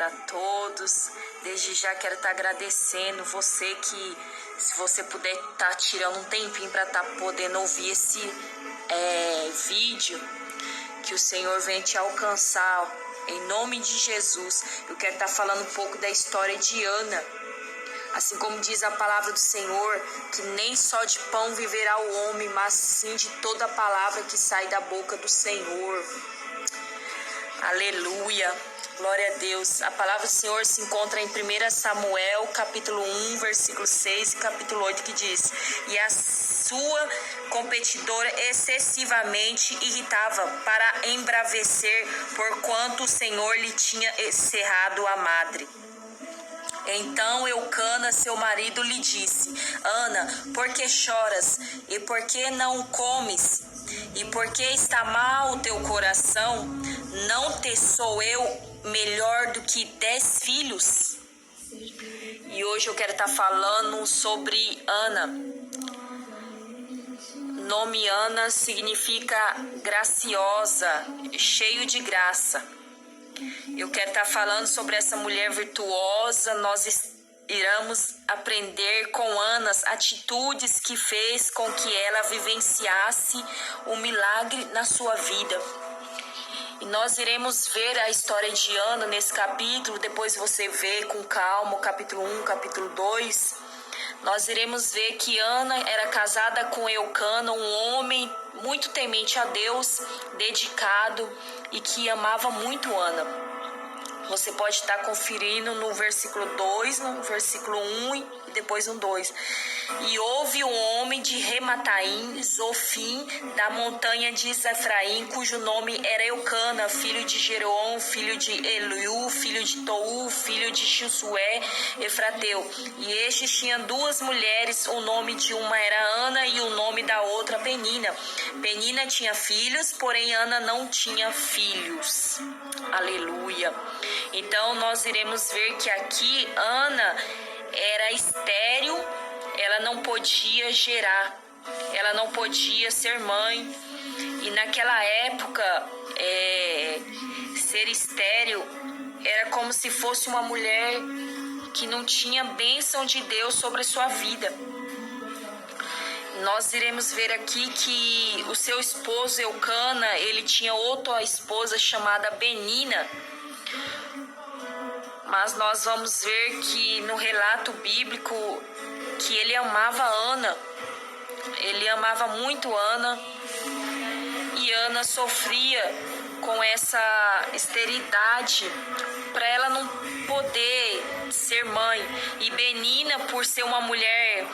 para todos. Desde já quero estar agradecendo você que, se você puder estar tirando um tempinho para estar podendo ouvir esse vídeo, que o Senhor venha te alcançar, em nome de Jesus. Eu quero estar falando um pouco da história de Ana. Assim como diz a palavra do Senhor, que nem só de pão viverá o homem, mas sim de toda a palavra que sai da boca do Senhor. Aleluia, glória a Deus. A palavra do Senhor se encontra em 1 Samuel, capítulo 1, versículo 6 e capítulo 8, que diz: E a sua competidora excessivamente irritava para embravecer, porquanto o Senhor lhe tinha cerrado a madre. Então Eucana, seu marido, lhe disse: Ana, por que choras? E por que não comes? E por que está mal o teu coração? Não te sou eu melhor do que 10 filhos? E hoje eu quero estar falando sobre Ana. O nome Ana significa graciosa, cheio de graça. Eu quero estar falando sobre essa mulher virtuosa. Nós iremos aprender com Ana as atitudes que fez com que ela vivenciasse o milagre na sua vida. E nós iremos ver a história de Ana nesse capítulo. Depois você vê com calma o capítulo 1, capítulo 2. Nós iremos ver que Ana era casada com Eucana, um homem muito temente a Deus, dedicado e que amava muito Ana. Você pode estar conferindo no versículo 2, no versículo 1 e depois no 2. E houve um homem de Remataim, Zofim, da montanha de Efraim, cujo nome era Eucana, filho de Jeroão, filho de Eliú, filho de Tou, filho de Josué, Efrateu. E estes tinham 2 mulheres, o nome de uma era Ana e o nome da outra Penina. Penina tinha filhos, porém Ana não tinha filhos. Aleluia. Então nós iremos ver que aqui Ana era estéril, ela não podia gerar, ela não podia ser mãe. E naquela época, ser estéril era como se fosse uma mulher que não tinha bênção de Deus sobre a sua vida. Nós iremos ver aqui que o seu esposo Eucana, ele tinha outra esposa chamada Penina. Mas nós vamos ver que no relato bíblico que ele amava Ana. Ele amava muito Ana. E Ana sofria com essa esterilidade para ela não poder ser mãe. E Penina, por ser uma mulher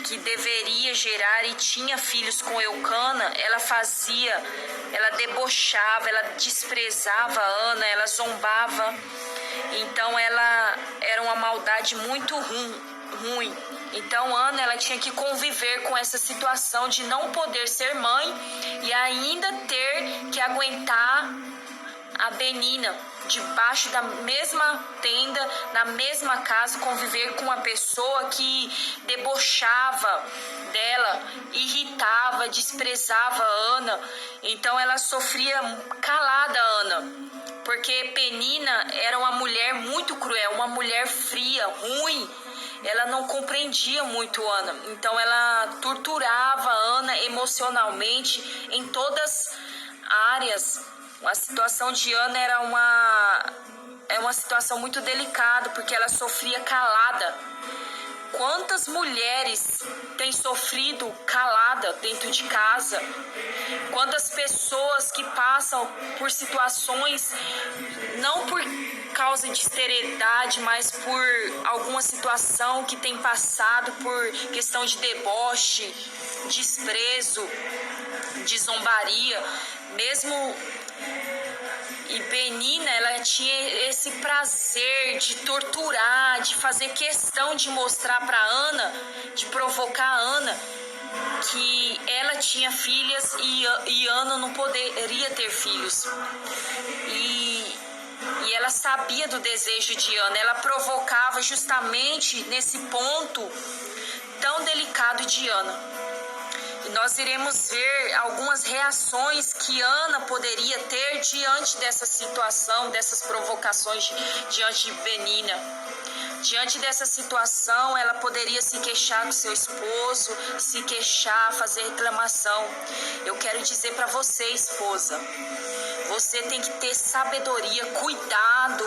que deveria gerar e tinha filhos com Eucana, ela debochava, ela desprezava Ana, ela zombava. Então ela era uma maldade muito ruim. Então Ana, ela tinha que conviver com essa situação de não poder ser mãe e ainda ter que aguentar a Penina debaixo da mesma tenda, na mesma casa, conviver com uma pessoa que debochava dela, irritava, desprezava Ana. Então ela sofria calada, Ana, porque Penina era uma mulher muito cruel, uma mulher fria, ruim. Ela não compreendia muito Ana, então ela torturava Ana emocionalmente em todas as áreas. A situação de Ana era uma situação muito delicada, porque ela sofria calada. Quantas mulheres têm sofrido calada dentro de casa? Quantas pessoas que passam por situações, não por causa de esterilidade, mas por alguma situação que tem passado por questão de deboche, desprezo, de zombaria, mesmo. E Penina, ela tinha esse prazer de torturar, de fazer questão de mostrar para Ana, de provocar a Ana, que ela tinha filhas e Ana não poderia ter filhos. E ela sabia do desejo de Ana, ela provocava justamente nesse ponto tão delicado de Ana. E nós iremos ver algumas reações que Ana poderia ter diante dessa situação, dessas provocações diante de Penina. Diante dessa situação, ela poderia se queixar com seu esposo, se queixar, fazer reclamação. Eu quero dizer para você, esposa, você tem que ter sabedoria, cuidado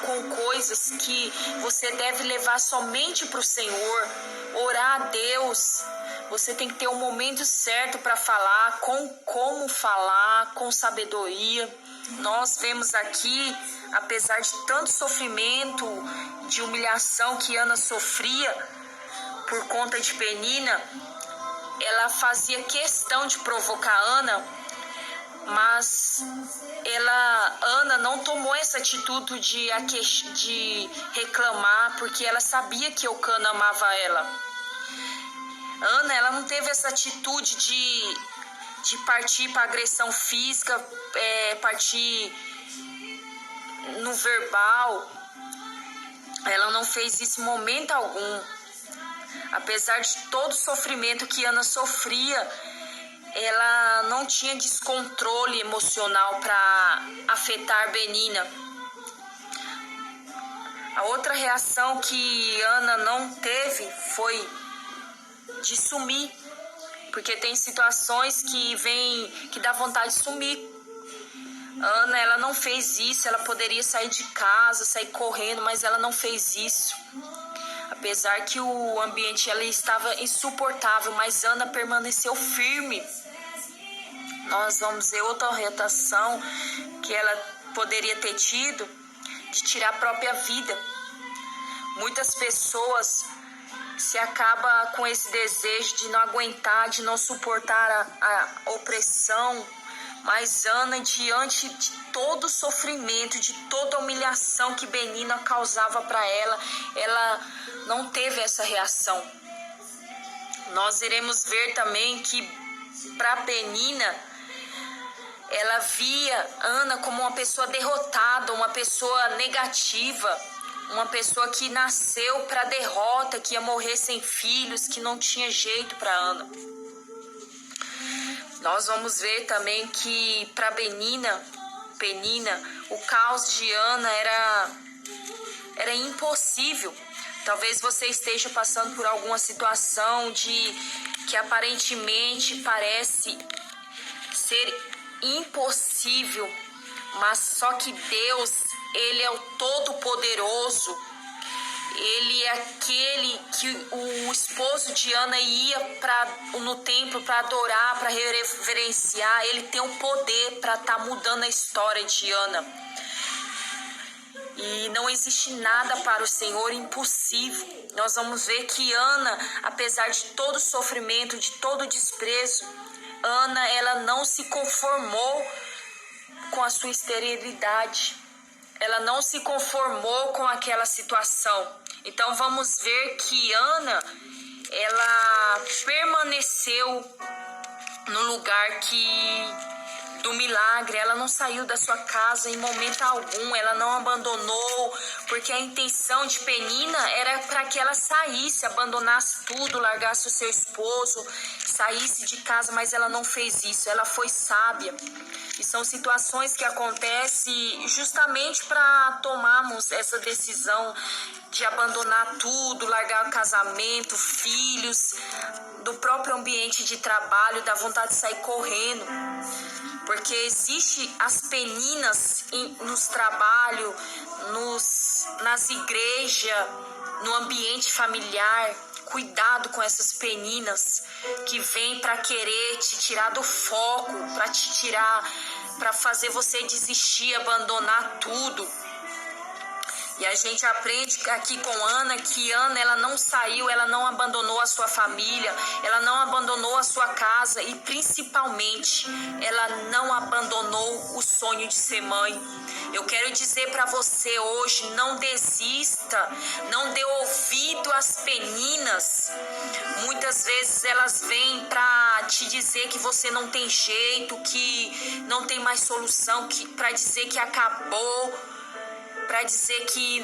com coisas que você deve levar somente para o Senhor, orar a Deus. Você tem que ter o momento certo para falar, como falar, com sabedoria. Nós vemos aqui, apesar de tanto sofrimento, de humilhação que Ana sofria por conta de Penina, ela fazia questão de provocar Ana, mas Ana não tomou essa atitude de reclamar, porque ela sabia que Eucana amava ela. Ana, ela não teve essa atitude de partir para agressão física, partir no verbal. Ela não fez isso em momento algum. Apesar de todo o sofrimento que Ana sofria, ela não tinha descontrole emocional para afetar Penina. A outra reação que Ana não teve foi de sumir, porque tem situações que dá vontade de sumir. Ana, ela não fez isso, ela poderia sair de casa, sair correndo, mas ela não fez isso. Apesar que o ambiente ela estava insuportável, mas Ana permaneceu firme. Nós vamos ver outra orientação que ela poderia ter tido, de tirar a própria vida. Muitas pessoas se acabam com esse desejo de não aguentar, de não suportar a opressão. Mas Ana, diante de todo o sofrimento, de toda a humilhação que Penina causava para ela não teve essa reação. Nós iremos ver também que para Penina, ela via Ana como uma pessoa derrotada, uma pessoa negativa, uma pessoa que nasceu para derrota, que ia morrer sem filhos, que não tinha jeito para Ana. Nós vamos ver também que para Penina, o caos de Ana era impossível. Talvez você esteja passando por alguma situação que aparentemente parece ser impossível, mas só que Deus, Ele é o Todo-Poderoso. Ele é aquele que o esposo de Ana ia no templo para adorar, para reverenciar. Ele tem o poder para estar mudando a história de Ana. E não existe nada para o Senhor impossível. Nós vamos ver que Ana, apesar de todo o sofrimento, de todo o desprezo, Ana, ela não se conformou com a sua esterilidade. Ela não se conformou com aquela situação. Então vamos ver que Ana, ela permaneceu no lugar do milagre. Ela não saiu da sua casa em momento algum, ela não abandonou, porque a intenção de Penina era para que ela saísse, abandonasse tudo, largasse o seu esposo, saísse de casa, mas ela não fez isso, ela foi sábia. E são situações que acontecem justamente para tomarmos essa decisão de abandonar tudo, largar o casamento, filhos, do próprio ambiente de trabalho, da vontade de sair correndo. Porque existe as peninas nos trabalhos, nas igrejas, no ambiente familiar. Cuidado com essas peninas que vêm para querer te tirar do foco, para fazer você desistir, abandonar tudo. E a gente aprende aqui com Ana que Ana, ela não saiu, ela não abandonou a sua família, ela não abandonou a sua casa e principalmente ela não abandonou o sonho de ser mãe. Eu quero dizer para você hoje, não desista, não dê ouvido às peninas. Muitas vezes elas vêm para te dizer que você não tem jeito, que não tem mais solução, para dizer que acabou, para dizer que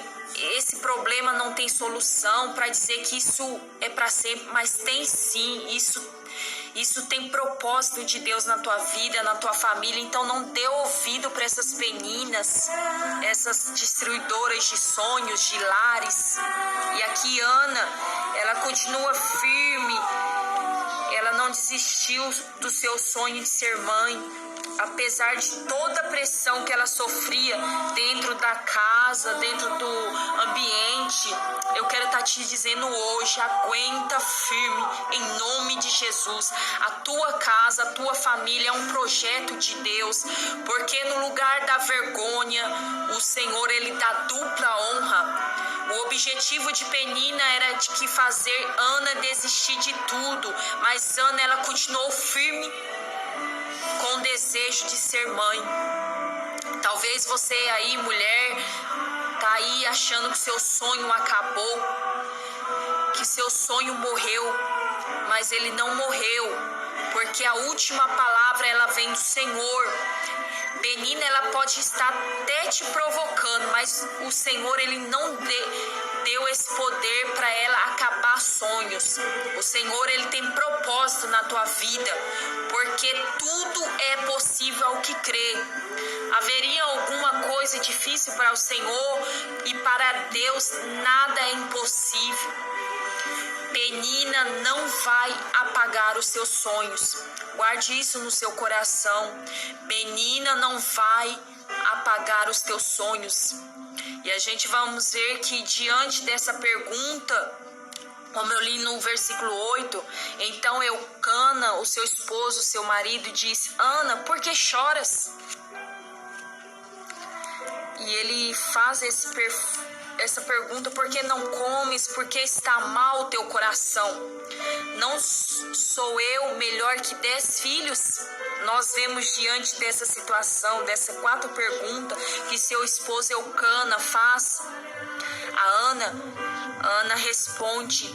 esse problema não tem solução, para dizer que isso é para sempre, mas tem sim. Isso tem propósito de Deus na tua vida, na tua família. Então não dê ouvido para essas peninas, essas destruidoras de sonhos, de lares. E aqui Ana, ela continua firme. Ela não desistiu do seu sonho de ser mãe. Apesar de toda a pressão que ela sofria dentro da casa, dentro do ambiente, eu quero estar te dizendo hoje, aguenta firme, em nome de Jesus. A tua casa, a tua família é um projeto de Deus, porque no lugar da vergonha, o Senhor, Ele dá dupla honra. O objetivo de Penina era de que fazer Ana desistir de tudo, mas Ana, ela continuou firme com o desejo de ser mãe. Talvez você aí, mulher, tá aí achando que seu sonho acabou, que seu sonho morreu, mas ele não morreu, porque a última palavra ela vem do Senhor. Penina, ela pode estar até te provocando, mas o Senhor, ele não deu esse poder para ela acabar sonhos. O Senhor, ele tem propósito na tua vida, porque tudo é possível ao que crê. Haveria alguma coisa difícil para o Senhor, e para Deus nada é impossível. Penina não vai apagar os seus sonhos. Guarde isso no seu coração. Penina não vai apagar os teus sonhos. E a gente vamos ver que diante dessa pergunta, como eu li no versículo 8, então Eucana, o seu esposo, o seu marido, diz: Ana, por que choras? E ele faz essa pergunta: por que não comes? Por que está mal o teu coração? Não sou eu melhor que 10 filhos? Nós vemos diante dessa situação, dessas 4 perguntas que seu esposo Eucana faz, a Ana responde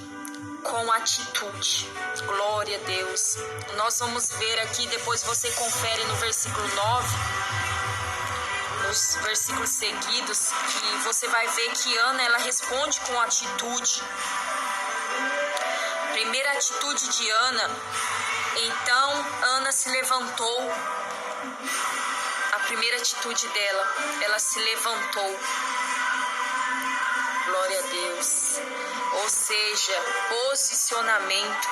com atitude. Glória a Deus. Nós vamos ver aqui, depois você confere no versículo 9, nos versículos seguidos, que você vai ver que Ana, ela responde com atitude. Primeira atitude de Ana: então Ana se levantou. A primeira atitude dela, ela se levantou. Glória a Deus. Ou seja, posicionamento.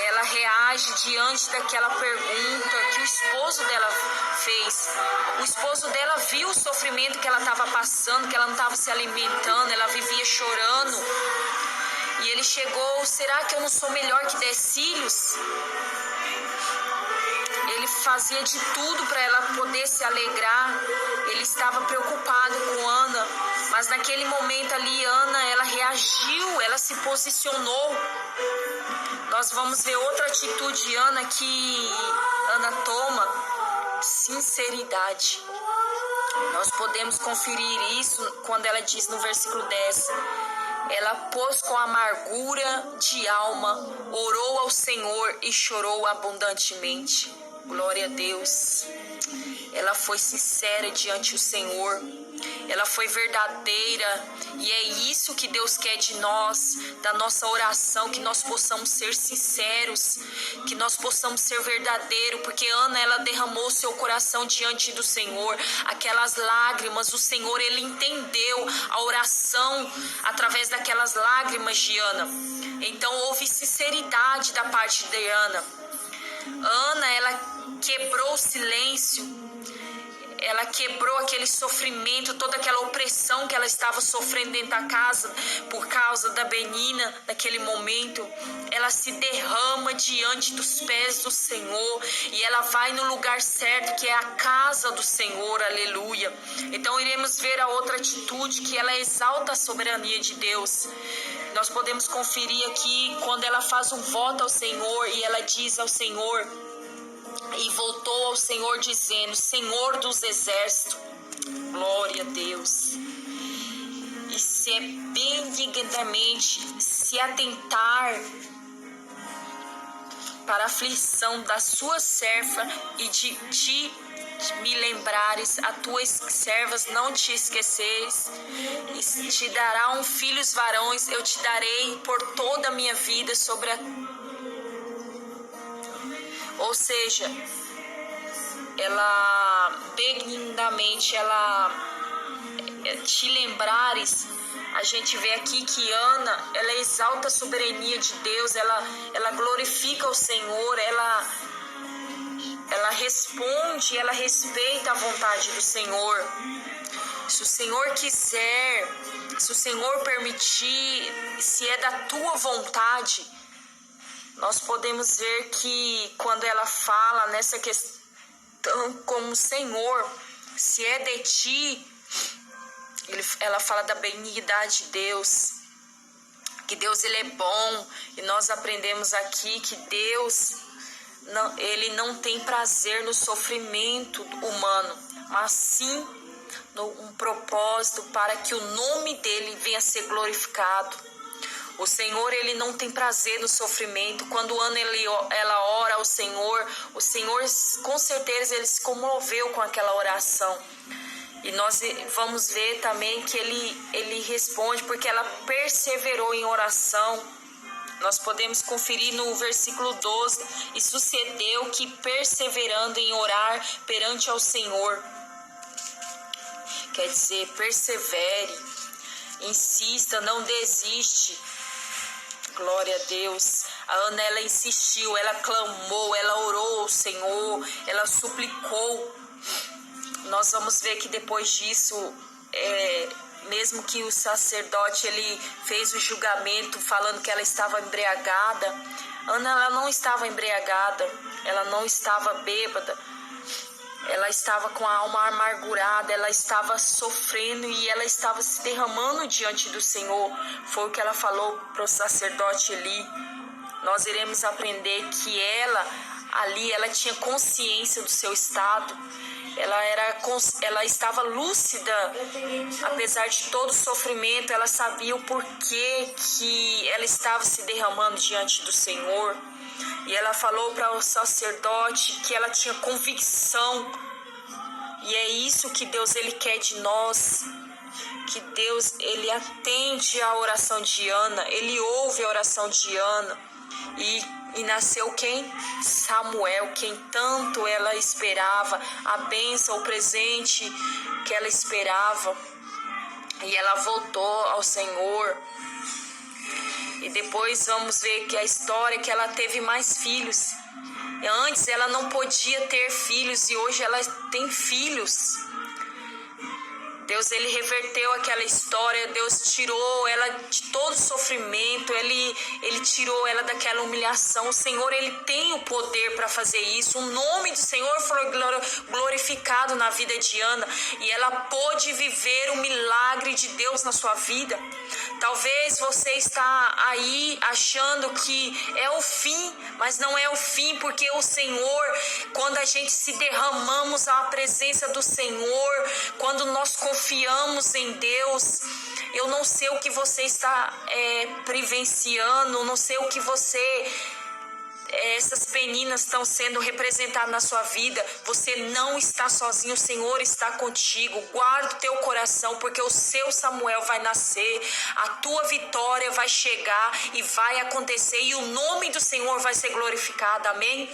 Ela reage diante daquela pergunta que o esposo dela fez. O esposo dela viu o sofrimento que ela estava passando, que ela não estava se alimentando, ela vivia chorando. E ele chegou: será que eu não sou melhor que 10 filhos? Ele fazia de tudo para ela poder se alegrar. Ele estava preocupado com Ana, mas naquele momento ali, Ana, ela reagiu, ela se posicionou. Nós vamos ver outra atitude de Ana que Ana toma: sinceridade. Nós podemos conferir isso quando ela diz no versículo 10: ela pôs com amargura de alma, orou ao Senhor e chorou abundantemente. Glória a Deus. Ela foi sincera diante do Senhor. Ela foi verdadeira. E é isso que Deus quer de nós, da nossa oração, que nós possamos ser sinceros, que nós possamos ser verdadeiros, porque Ana, ela derramou seu coração diante do Senhor. Aquelas lágrimas, o Senhor, ele entendeu a oração através daquelas lágrimas de Ana. Então houve sinceridade da parte de Ana. Ana, ela quebrou o silêncio. Ela quebrou aquele sofrimento, toda aquela opressão que ela estava sofrendo dentro da casa por causa da Penina. Naquele momento, ela se derrama diante dos pés do Senhor e ela vai no lugar certo, que é a casa do Senhor. Aleluia. Então iremos ver a outra atitude, que ela exalta a soberania de Deus. Nós podemos conferir aqui quando ela faz um voto ao Senhor e ela diz ao Senhor: e voltou ao Senhor dizendo: Senhor dos exércitos, glória a Deus, e se benignamente se atentar para a aflição da sua serva e de ti me lembrares, a tuas servas não te esqueceres, e te dará filhos varões, eu te darei por toda a minha vida sobre a Ou seja, ela benignamente, ela te lembrares. A gente vê aqui que Ana, ela exalta a soberania de Deus, ela glorifica o Senhor, ela responde, ela respeita a vontade do Senhor. Se o Senhor quiser, se o Senhor permitir, se é da tua vontade, nós podemos ver que quando ela fala nessa questão como Senhor, se é de ti, ela fala da benignidade de Deus, que Deus ele é bom, e nós aprendemos aqui que Deus ele não tem prazer no sofrimento humano, mas sim um propósito para que o nome dele venha a ser glorificado. O Senhor ele não tem prazer no sofrimento. Quando Ana ela ora ao Senhor, o Senhor com certeza ele se comoveu com aquela oração. E nós vamos ver também que ele responde porque ela perseverou em oração. Nós podemos conferir no versículo 12. E sucedeu que perseverando em orar perante ao Senhor. Quer dizer, persevere, insista, não desiste. Glória a Deus. A Ana, ela insistiu, ela clamou, ela orou ao Senhor, ela suplicou. Nós vamos ver que depois disso, mesmo que o sacerdote ele fez o julgamento falando que ela estava embriagada, Ana ela não estava embriagada, ela não estava bêbada, ela estava com a alma amargurada, ela estava sofrendo e ela estava se derramando diante do Senhor. Foi o que ela falou para o sacerdote ali. Nós iremos aprender que ela ali, ela tinha consciência do seu estado. Ela estava lúcida, apesar de todo o sofrimento, ela sabia o porquê que ela estava se derramando diante do Senhor. E ela falou para o sacerdote que ela tinha convicção. E é isso que Deus ele quer de nós. Que Deus ele atende a oração de Ana, ele ouve a oração de Ana. E nasceu quem? Samuel, quem tanto ela esperava, a bênção, o presente que ela esperava. E ela voltou ao Senhor. E depois vamos ver que a história é que ela teve mais filhos. E antes ela não podia ter filhos e hoje ela tem filhos. Deus ele reverteu aquela história, Deus tirou ela de todo sofrimento, ele tirou ela daquela humilhação. O Senhor ele tem o poder para fazer isso. O nome do Senhor foi glorificado na vida de Ana e ela pôde viver o milagre de Deus na sua vida. Talvez você está aí achando que é o fim, mas não é o fim, porque o Senhor, quando a gente se derramamos à presença do Senhor, quando nós confiamos em Deus, eu não sei o que você está vivenciando, não sei o que essas peninas estão sendo representadas na sua vida. Você não está sozinho, o Senhor está contigo. Guarda o teu coração, porque o seu Samuel vai nascer, a tua vitória vai chegar e vai acontecer, e o nome do Senhor vai ser glorificado, amém?